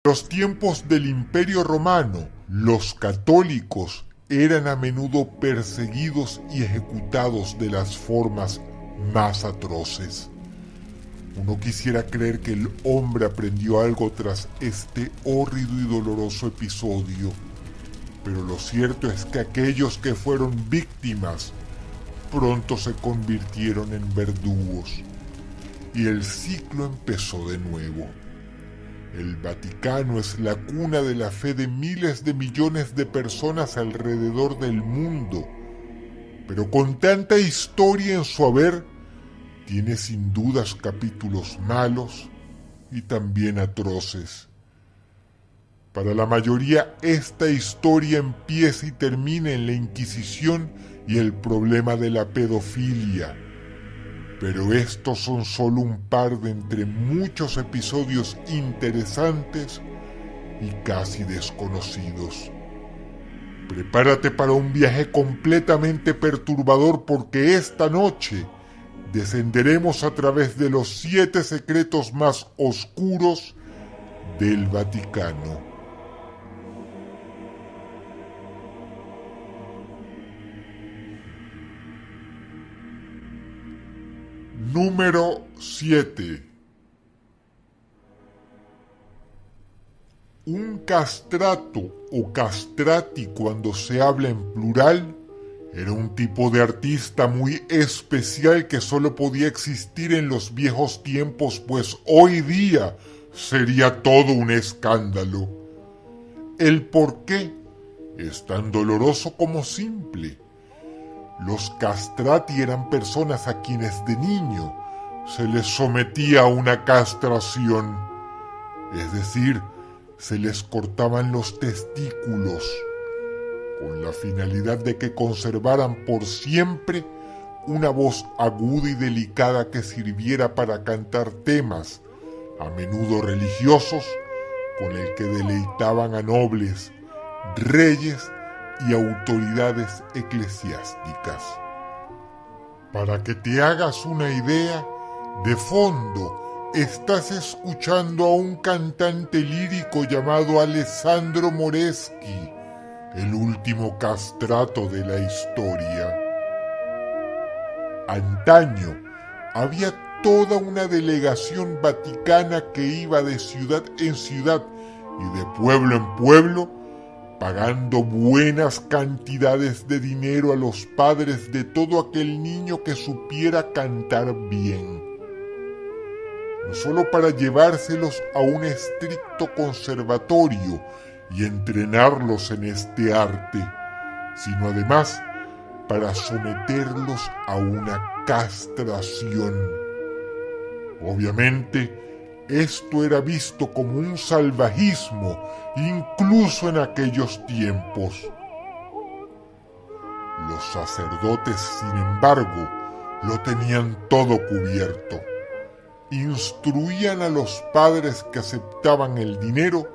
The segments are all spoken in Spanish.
los tiempos del Imperio Romano, los católicos eran a menudo perseguidos y ejecutados de las formas más atroces. Uno quisiera creer que el hombre aprendió algo tras este hórrido y doloroso episodio, pero lo cierto es que aquellos que fueron víctimas pronto se convirtieron en verdugos y el ciclo empezó de nuevo. El Vaticano es la cuna de la fe de miles de millones de personas alrededor del mundo, pero con tanta historia en su haber, tiene sin dudas capítulos malos y también atroces. Para la mayoría, esta historia empieza y termina en la Inquisición y el problema de la pedofilia. Pero estos son solo un par de entre muchos episodios interesantes y casi desconocidos. Prepárate para un viaje completamente perturbador porque esta noche descenderemos a través de los 7 secretos más oscuros del Vaticano. Número 7. Un castrato o castrati, cuando se habla en plural, era un tipo de artista muy especial que solo podía existir en los viejos tiempos, pues hoy día sería todo un escándalo. El porqué es tan doloroso como simple. Los castrati eran personas a quienes de niño se les sometía a una castración, es decir, se les cortaban los testículos, con la finalidad de que conservaran por siempre una voz aguda y delicada que sirviera para cantar temas, a menudo religiosos, con el que deleitaban a nobles, reyes y autoridades eclesiásticas. Para que te hagas una idea, de fondo estás escuchando a un cantante lírico llamado Alessandro Moreschi, el último castrato de la historia. Antaño había toda una delegación vaticana que iba de ciudad en ciudad y de pueblo en pueblo, pagando buenas cantidades de dinero a los padres de todo aquel niño que supiera cantar bien. No solo para llevárselos a un estricto conservatorio y entrenarlos en este arte, sino además para someterlos a una castración. Obviamente, esto era visto como un salvajismo, incluso en aquellos tiempos. Los sacerdotes, sin embargo, lo tenían todo cubierto. Instruían a los padres que aceptaban el dinero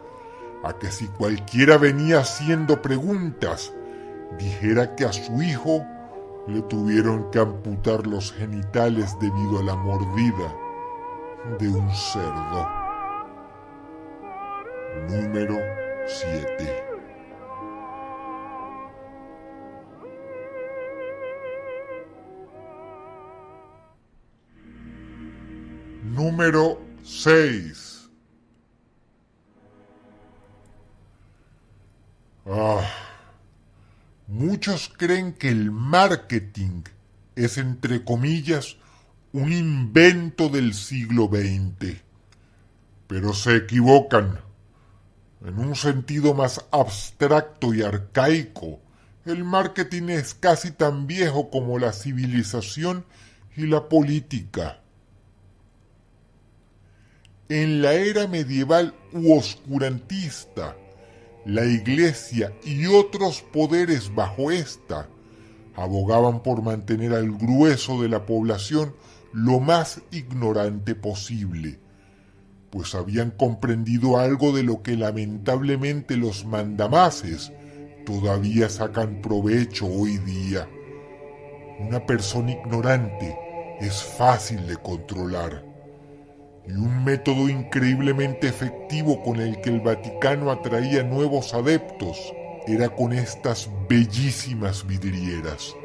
a que si cualquiera venía haciendo preguntas, dijera que a su hijo le tuvieron que amputar los genitales debido a la mordida de un cerdo. Número 7. Número 6. Muchos creen que el marketing es, entre comillas, un invento del siglo XX, pero se equivocan. En un sentido más abstracto y arcaico, el marketing es casi tan viejo como la civilización y la política. En la era medieval u oscurantista, la Iglesia y otros poderes bajo esta abogaban por mantener al grueso de la población lo más ignorante posible, pues habían comprendido algo de lo que lamentablemente los mandamases todavía sacan provecho hoy día. Una persona ignorante es fácil de controlar. y un método increíblemente efectivo con el que el Vaticano atraía nuevos adeptos era con estas bellísimas vidrieras.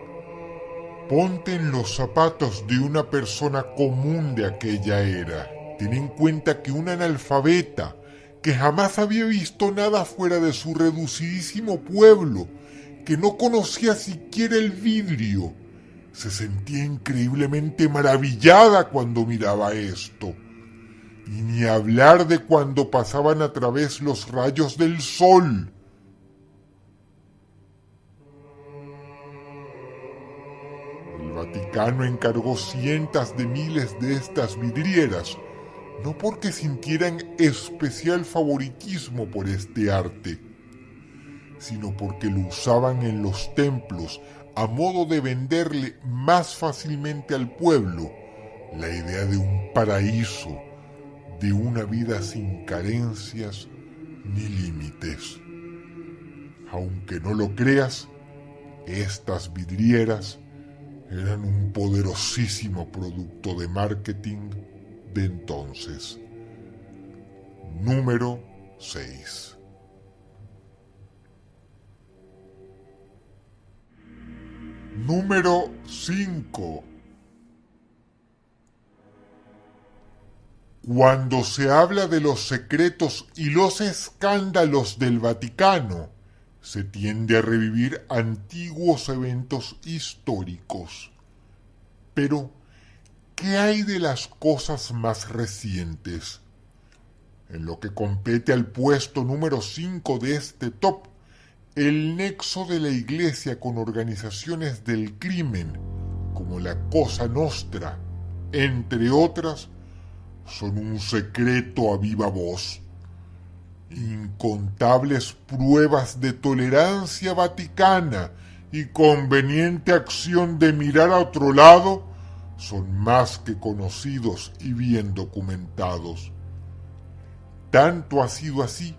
Ponte en los zapatos de una persona común de aquella era. Ten en cuenta que un analfabeta que jamás había visto nada fuera de su reducidísimo pueblo, que no conocía siquiera el vidrio, se sentía increíblemente maravillada cuando miraba esto. Y ni hablar de cuando pasaban a través los rayos del sol. El Vaticano encargó cientos de miles de estas vidrieras, no porque sintieran especial favoritismo por este arte, sino porque lo usaban en los templos a modo de venderle más fácilmente al pueblo la idea de un paraíso, de una vida sin carencias ni límites. Aunque no lo creas, estas vidrieras eran un poderosísimo producto de marketing de entonces. Número 6. Número 5. Cuando se habla de los secretos y los escándalos del Vaticano, se tiende a revivir antiguos eventos históricos. Pero, ¿qué hay de las cosas más recientes? En lo que compete al puesto número 5 de este top, el nexo de la Iglesia con organizaciones del crimen, como la Cosa Nostra, entre otras, son un secreto a viva voz. Incontables pruebas de tolerancia vaticana y conveniente acción de mirar a otro lado son más que conocidos y bien documentados. Tanto ha sido así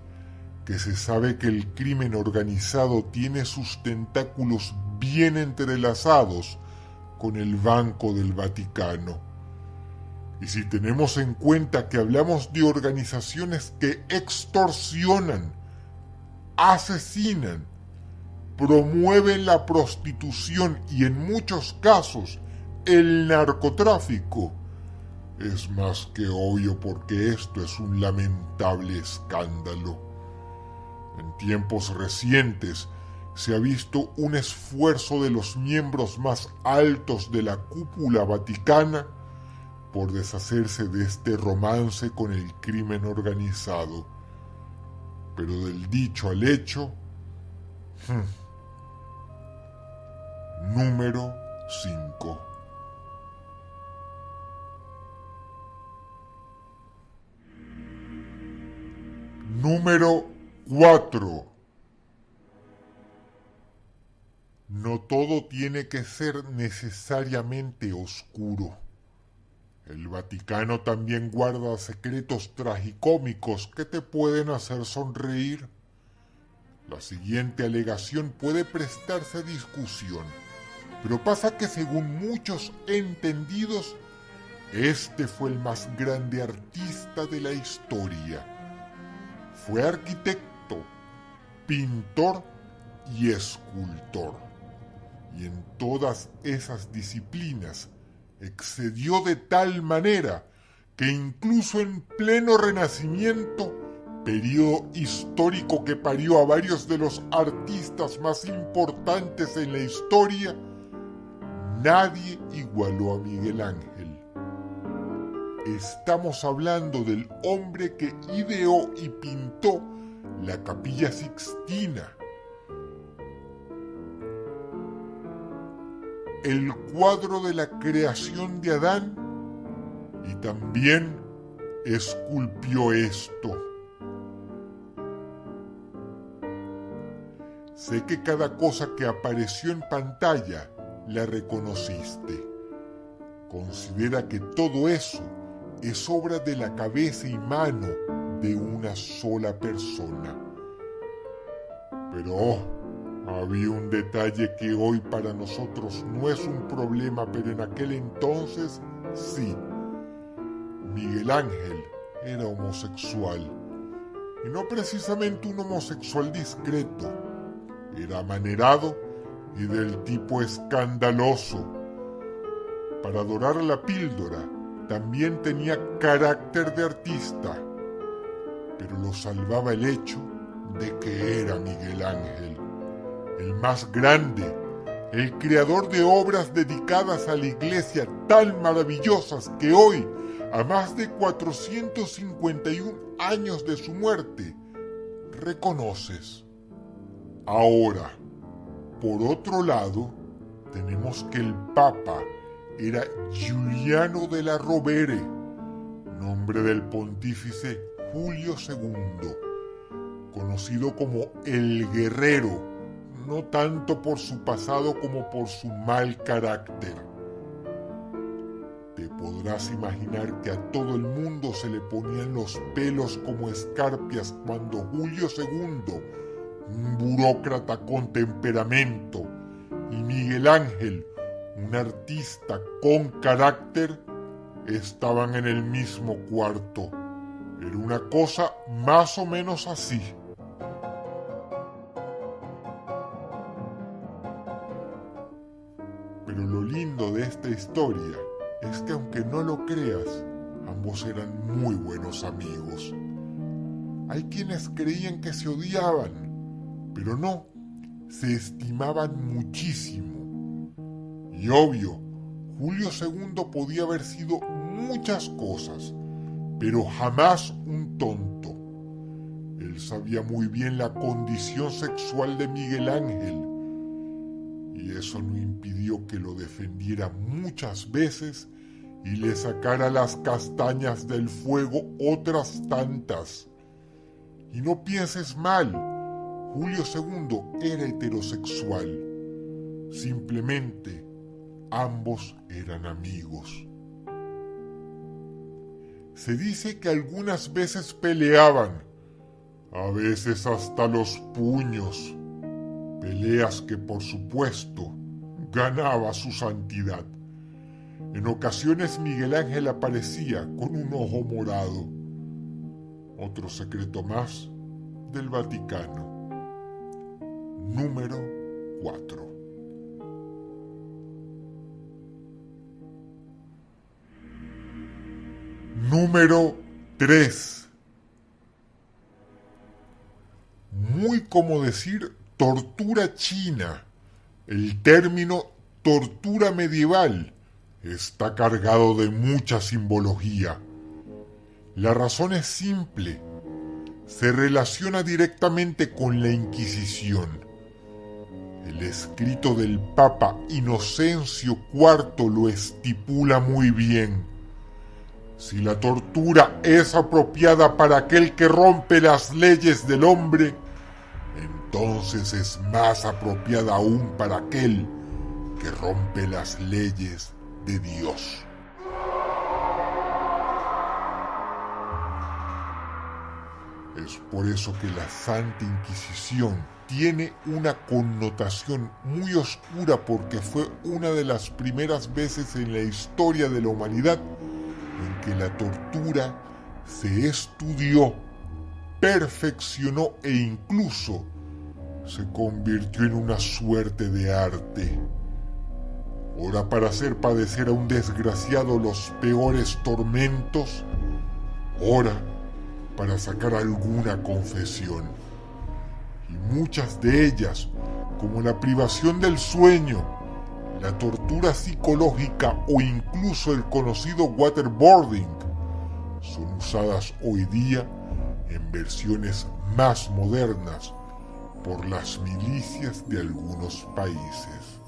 que se sabe que el crimen organizado tiene sus tentáculos bien entrelazados con el Banco del Vaticano. Y si tenemos en cuenta que hablamos de organizaciones que extorsionan, asesinan, promueven la prostitución y en muchos casos el narcotráfico, es más que obvio porque esto es un lamentable escándalo. En tiempos recientes se ha visto un esfuerzo de los miembros más altos de la cúpula vaticana por deshacerse de este romance con el crimen organizado. Pero del dicho al hecho, número 5. Número 4. No todo tiene que ser necesariamente oscuro. El Vaticano también guarda secretos tragicómicos que te pueden hacer sonreír. La siguiente alegación puede prestarse a discusión, pero pasa que según muchos entendidos, este fue el más grande artista de la historia. Fue arquitecto, pintor y escultor. Y en todas esas disciplinas excedió de tal manera que incluso en pleno Renacimiento, periodo histórico que parió a varios de los artistas más importantes en la historia, nadie igualó a Miguel Ángel. Estamos hablando del hombre que ideó y pintó la Capilla Sixtina, el cuadro de la creación de Adán, y también esculpió esto. Sé que cada cosa que apareció en pantalla la reconociste. Considera que todo eso es obra de la cabeza y mano de una sola persona. Pero había un detalle que hoy para nosotros no es un problema, pero en aquel entonces sí. Miguel Ángel era homosexual, y no precisamente un homosexual discreto. Era amanerado y del tipo escandaloso. Para dorar la píldora, también tenía carácter de artista, pero lo salvaba el hecho de que era Miguel Ángel, el más grande, el creador de obras dedicadas a la iglesia tan maravillosas que hoy, a más de 451 años de su muerte, reconoces. Ahora, por otro lado, tenemos que el Papa era Giuliano della Rovere, nombre del pontífice Julio II, conocido como el Guerrero, no tanto por su pasado como por su mal carácter. Te podrás imaginar que a todo el mundo se le ponían los pelos como escarpias cuando Julio II, un burócrata con temperamento, y Miguel Ángel, un artista con carácter, estaban en el mismo cuarto. Era una cosa más o menos así. Pero lo lindo de esta historia es que, aunque no lo creas, ambos eran muy buenos amigos. Hay quienes creían que se odiaban, pero no, se estimaban muchísimo. Y obvio, Julio II podía haber sido muchas cosas, pero jamás un tonto. Él sabía muy bien la condición sexual de Miguel Ángel, y eso no impidió que lo defendiera muchas veces y le sacara las castañas del fuego otras tantas. Y no pienses mal, Julio II era heterosexual. Simplemente, ambos eran amigos. Se dice que algunas veces peleaban, a veces hasta los puños, peleas que por supuesto ganaba su santidad. En ocasiones Miguel Ángel aparecía con un ojo morado. Otro secreto más del Vaticano. Número 4. Número 3. Muy como decir tortura china. El término tortura medieval está cargado de mucha simbología. La razón es simple. Se relaciona directamente con la Inquisición. El escrito del Papa Inocencio IV lo estipula muy bien. Si la tortura es apropiada para aquel que rompe las leyes del hombre, entonces es más apropiada aún para aquel que rompe las leyes de Dios. Es por eso que la Santa Inquisición tiene una connotación muy oscura, porque fue una de las primeras veces en la historia de la humanidad en que la tortura se estudió, perfeccionó e incluso se convirtió en una suerte de arte. Ora, para hacer padecer a un desgraciado los peores tormentos, ora para sacar alguna confesión. Y muchas de ellas, como la privación del sueño, la tortura psicológica o incluso el conocido waterboarding, son usadas hoy día en versiones más modernas por las milicias de algunos países.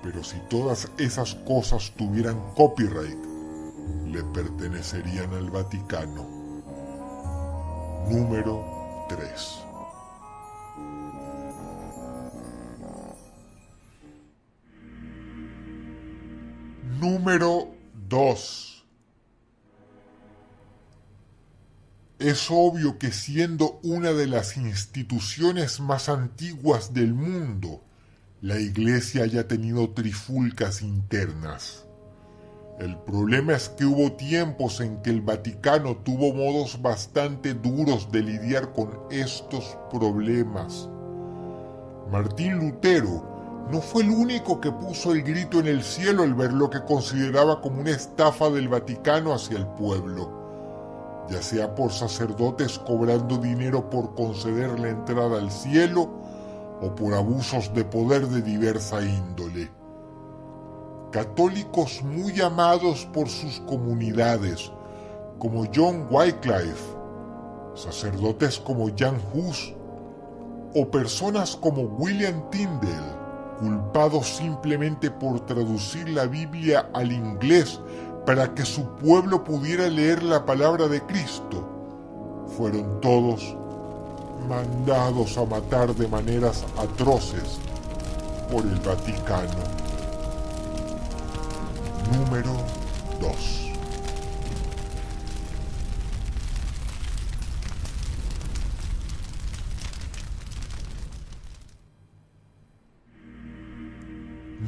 Pero si todas esas cosas tuvieran copyright, le pertenecerían al Vaticano. Número 3. Número 2. Es obvio que, siendo una de las instituciones más antiguas del mundo, la Iglesia haya tenido trifulcas internas. El problema es que hubo tiempos en que el Vaticano tuvo modos bastante duros de lidiar con estos problemas. Martín Lutero no fue el único que puso el grito en el cielo al ver lo que consideraba como una estafa del Vaticano hacia el pueblo, ya sea por sacerdotes cobrando dinero por conceder la entrada al cielo o por abusos de poder de diversa índole. Católicos muy amados por sus comunidades, como John Wycliffe, sacerdotes como Jan Hus o personas como William Tyndale, culpados simplemente por traducir la Biblia al inglés para que su pueblo pudiera leer la palabra de Cristo, fueron todos mandados a matar de maneras atroces por el Vaticano. Número 2.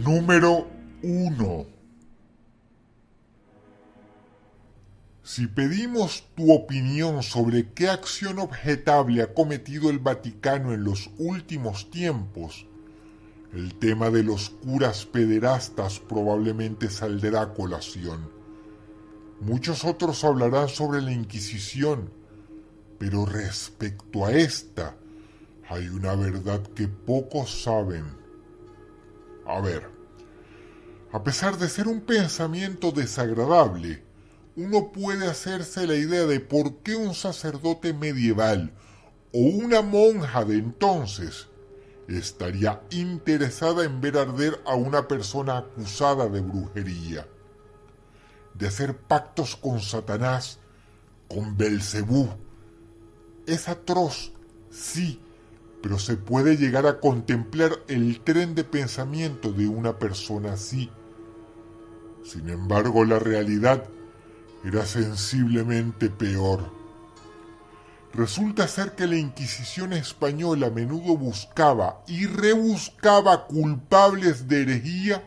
Número 1. Si pedimos tu opinión sobre qué acción objetable ha cometido el Vaticano en los últimos tiempos, el tema de los curas pederastas probablemente saldrá a colación. Muchos otros hablarán sobre la Inquisición, pero respecto a esta, hay una verdad que pocos saben. A ver, a pesar de ser un pensamiento desagradable, uno puede hacerse la idea de por qué un sacerdote medieval o una monja de entonces estaría interesada en ver arder a una persona acusada de brujería, de hacer pactos con Satanás, con Belcebú. Es atroz, sí, pero se puede llegar a contemplar el tren de pensamiento de una persona así. Sin embargo, la realidad era sensiblemente peor. Resulta ser que la Inquisición española a menudo buscaba y rebuscaba culpables de herejía,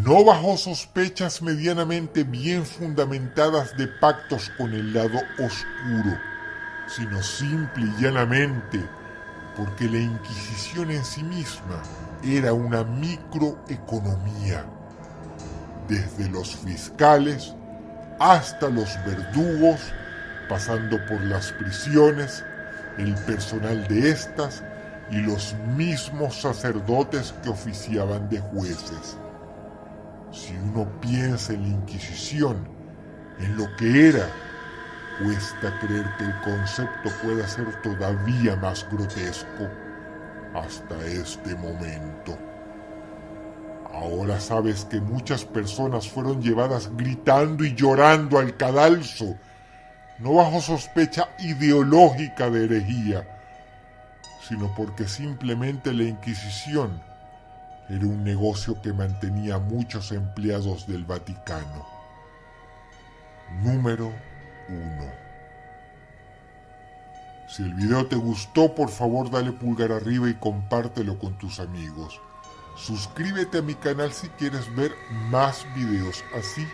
no bajo sospechas medianamente bien fundamentadas de pactos con el lado oscuro, sino simple y llanamente porque la Inquisición en sí misma era una microeconomía. Desde los fiscales hasta los verdugos, pasando por las prisiones, el personal de estas y los mismos sacerdotes que oficiaban de jueces. Si uno piensa en la Inquisición, en lo que era, cuesta creer que el concepto pueda ser todavía más grotesco hasta este momento. Ahora sabes que muchas personas fueron llevadas gritando y llorando al cadalso, no bajo sospecha ideológica de herejía, sino porque simplemente la Inquisición era un negocio que mantenía a muchos empleados del Vaticano. Número 1. Si el video te gustó, por favor dale pulgar arriba y compártelo con tus amigos. Suscríbete a mi canal si quieres ver más videos así.